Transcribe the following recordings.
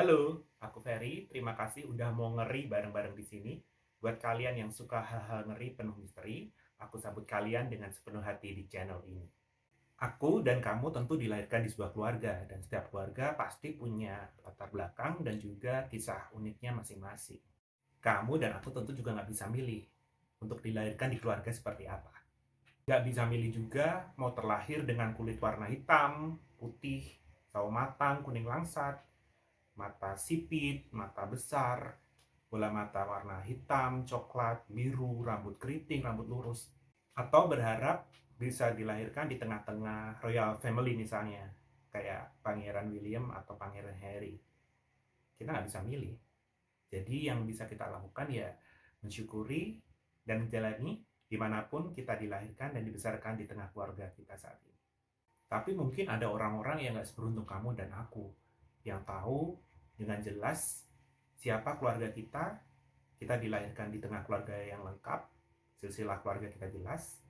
Halo, aku Ferry. Terima kasih udah mau ngeri bareng-bareng di sini. Buat kalian yang suka hal-hal ngeri penuh misteri, aku sambut kalian dengan sepenuh hati di channel ini. Aku dan kamu tentu dilahirkan di sebuah keluarga, dan setiap keluarga pasti punya latar belakang dan juga kisah uniknya masing-masing. Kamu dan aku tentu juga nggak bisa milih untuk dilahirkan di keluarga seperti apa. Nggak bisa milih juga mau terlahir dengan kulit warna hitam, putih, sawo matang, kuning langsat, mata sipit, mata besar, bola mata warna hitam, coklat, biru, rambut keriting, rambut lurus. Atau berharap bisa dilahirkan di tengah-tengah royal family misalnya, kayak Pangeran William atau Pangeran Harry. Kita nggak bisa milih. Jadi yang bisa kita lakukan ya mensyukuri dan menjalani dimanapun kita dilahirkan dan dibesarkan di tengah keluarga kita saat ini. Tapi mungkin ada orang-orang yang nggak seberuntung kamu dan aku, yang tahu dengan jelas siapa keluarga kita. Kita dilahirkan di tengah keluarga yang lengkap, silsilah keluarga kita jelas.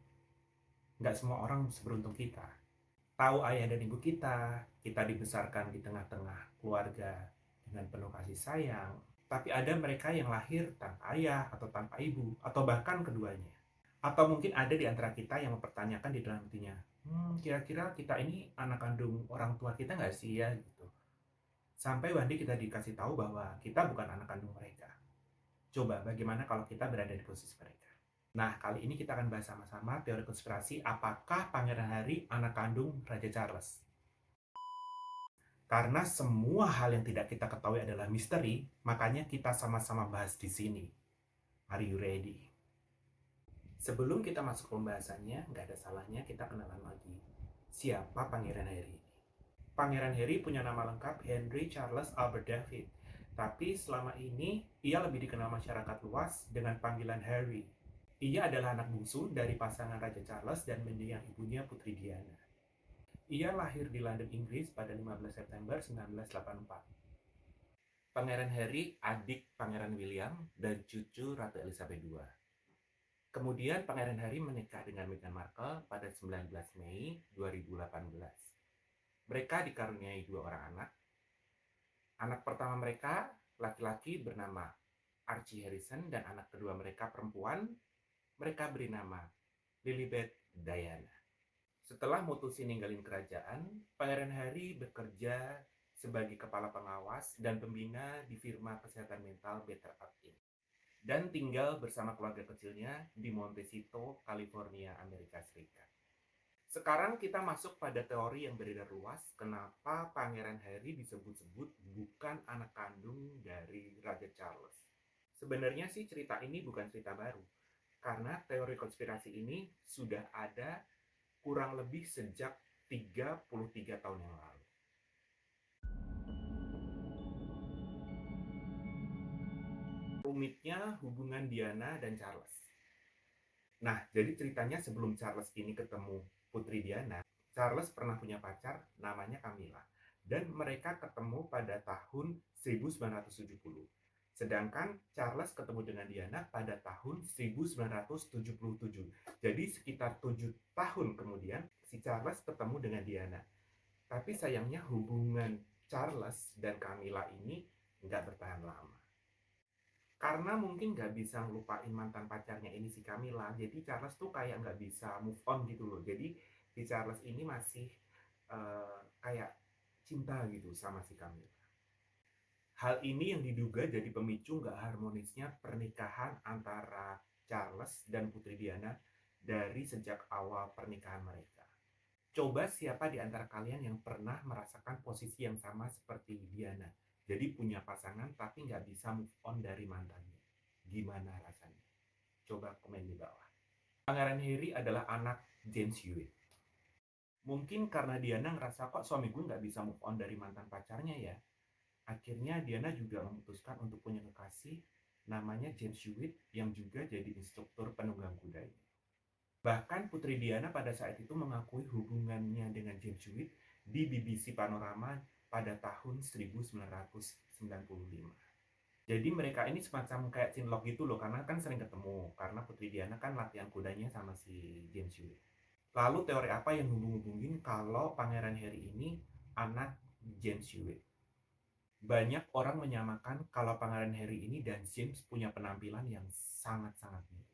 Nggak semua orang seberuntung kita. Tahu ayah dan ibu kita dibesarkan di tengah-tengah keluarga dengan penuh kasih sayang. Tapi ada mereka yang lahir tanpa ayah atau tanpa ibu, atau bahkan keduanya. Atau mungkin ada di antara kita yang mempertanyakan di dalam hatinya, kira-kira kita ini anak kandung orang tua kita nggak sih ya? Gitu. Sampai one day kita dikasih tahu bahwa kita bukan anak kandung mereka. Coba bagaimana kalau kita berada di posisi mereka? Nah, kali ini kita akan bahas sama-sama teori konspirasi apakah Pangeran Harry anak kandung Raja Charles. Karena semua hal yang tidak kita ketahui adalah misteri, makanya kita sama-sama bahas di sini. Are you ready? Sebelum kita masuk ke pembahasannya, nggak ada salahnya kita kenalan lagi. Siapa Pangeran Harry ini? Pangeran Harry punya nama lengkap Henry Charles Albert David. Tapi selama ini, ia lebih dikenal masyarakat luas dengan panggilan Harry. Ia adalah anak bungsu dari pasangan Raja Charles dan mendiang ibunya Putri Diana. Ia lahir di London, Inggris pada 15 September 1984. Pangeran Harry, adik Pangeran William, dan cucu Ratu Elizabeth II. Kemudian Pangeran Harry menikah dengan Meghan Markle pada 19 Mei 2018. Mereka dikaruniai dua orang anak. Anak pertama mereka, laki-laki bernama Archie Harrison, dan anak kedua mereka perempuan, mereka beri nama Lilibet Diana. Setelah mutusin ninggalin kerajaan, Pangeran Harry bekerja sebagai kepala pengawas dan pembina di firma kesehatan mental Better Up Inc. Dan tinggal bersama keluarga kecilnya di Montecito, California, Amerika Serikat. Sekarang kita masuk pada teori yang beredar luas kenapa Pangeran Harry disebut-sebut bukan anak kandung dari Raja Charles. Sebenarnya sih cerita ini bukan cerita baru, karena teori konspirasi ini sudah ada kurang lebih sejak 33 tahun yang lalu. Rumitnya hubungan Diana dan Charles. Nah, jadi ceritanya sebelum Charles ini ketemu Putri Diana, Charles pernah punya pacar namanya Camilla. Dan mereka ketemu pada tahun 1970. Sedangkan Charles ketemu dengan Diana pada tahun 1977. Jadi sekitar 7 tahun kemudian si Charles ketemu dengan Diana. Tapi sayangnya hubungan Charles dan Camilla ini nggak bertahan lama. Karena mungkin nggak bisa ngelupain mantan pacarnya ini si Camilla, jadi Charles tuh kayak nggak bisa move on gitu loh. Jadi si Charles ini masih kayak cinta gitu sama si Camilla. Hal ini yang diduga jadi pemicu nggak harmonisnya pernikahan antara Charles dan Putri Diana dari sejak awal pernikahan mereka. Coba siapa di antara kalian yang pernah merasakan posisi yang sama seperti Diana? Jadi punya pasangan tapi nggak bisa move on dari mantannya. Gimana rasanya? Coba komen di bawah. Pangeran Harry adalah anak James Hewitt. Mungkin karena Diana ngerasa kok suami gue nggak bisa move on dari mantan pacarnya ya. Akhirnya Diana juga memutuskan untuk punya kekasih namanya James Hewitt yang juga jadi instruktur penunggang kudanya. Bahkan Putri Diana pada saat itu mengakui hubungannya dengan James Hewitt di BBC Panorama pada tahun 1995. Jadi mereka ini semacam kayak cinlok gitu loh, karena kan sering ketemu. Karena Putri Diana kan latihan kudanya sama si James Hewitt. Lalu teori apa yang hubung-hubungin kalau Pangeran Harry ini anak James Hewitt? Banyak orang menyamakan kalau Pangeran Harry ini dan James punya penampilan yang sangat-sangat mirip.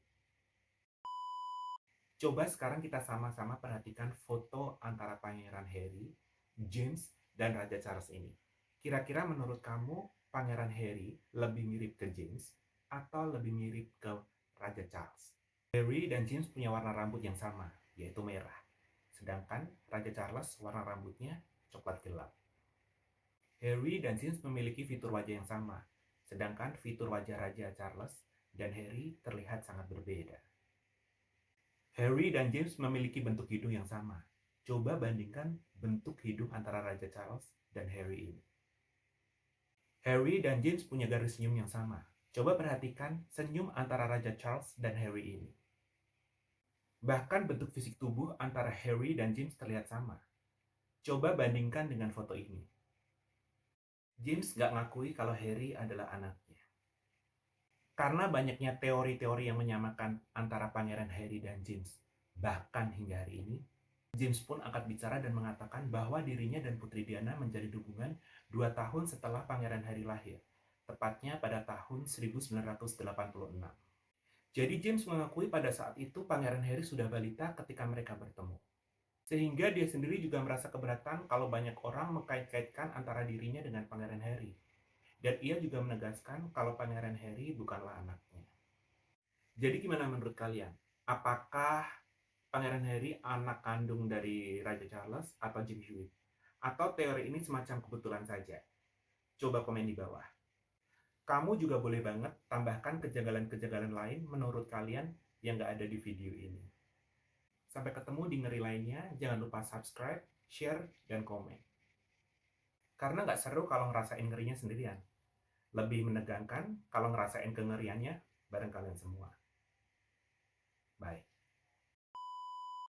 Coba sekarang kita sama-sama perhatikan foto antara Pangeran Harry, James, dan Raja Charles ini. Kira-kira menurut kamu Pangeran Harry lebih mirip ke James atau lebih mirip ke Raja Charles? Harry dan James punya warna rambut yang sama, yaitu merah. Sedangkan Raja Charles warna rambutnya coklat gelap. Harry dan James memiliki fitur wajah yang sama, sedangkan fitur wajah Raja Charles dan Harry terlihat sangat berbeda. Harry dan James memiliki bentuk hidung yang sama. Coba bandingkan bentuk hidung antara Raja Charles dan Harry ini. Harry dan James punya garis senyum yang sama. Coba perhatikan senyum antara Raja Charles dan Harry ini. Bahkan bentuk fisik tubuh antara Harry dan James terlihat sama. Coba bandingkan dengan foto ini. James gak ngakui kalau Harry adalah anaknya. Karena banyaknya teori-teori yang menyamakan antara Pangeran Harry dan James, bahkan hingga hari ini, James pun angkat bicara dan mengatakan bahwa dirinya dan Putri Diana menjalin hubungan 2 tahun setelah Pangeran Harry lahir, tepatnya pada tahun 1986. Jadi James mengakui pada saat itu Pangeran Harry sudah balita ketika mereka bertemu. Sehingga dia sendiri juga merasa keberatan kalau banyak orang mengkait-kaitkan antara dirinya dengan Pangeran Harry. Dan ia juga menegaskan kalau Pangeran Harry bukanlah anaknya. Jadi gimana menurut kalian? Apakah Pangeran Harry anak kandung dari Raja Charles atau James Hewitt? Atau teori ini semacam kebetulan saja? Coba komen di bawah. Kamu juga boleh banget tambahkan kejanggalan-kejanggalan lain menurut kalian yang gak ada di video ini. Sampai ketemu di ngeri lainnya, jangan lupa subscribe, share, dan komen. Karena gak seru kalau ngerasain ngerinya sendirian. Lebih menegangkan kalau ngerasain kengeriannya bareng kalian semua.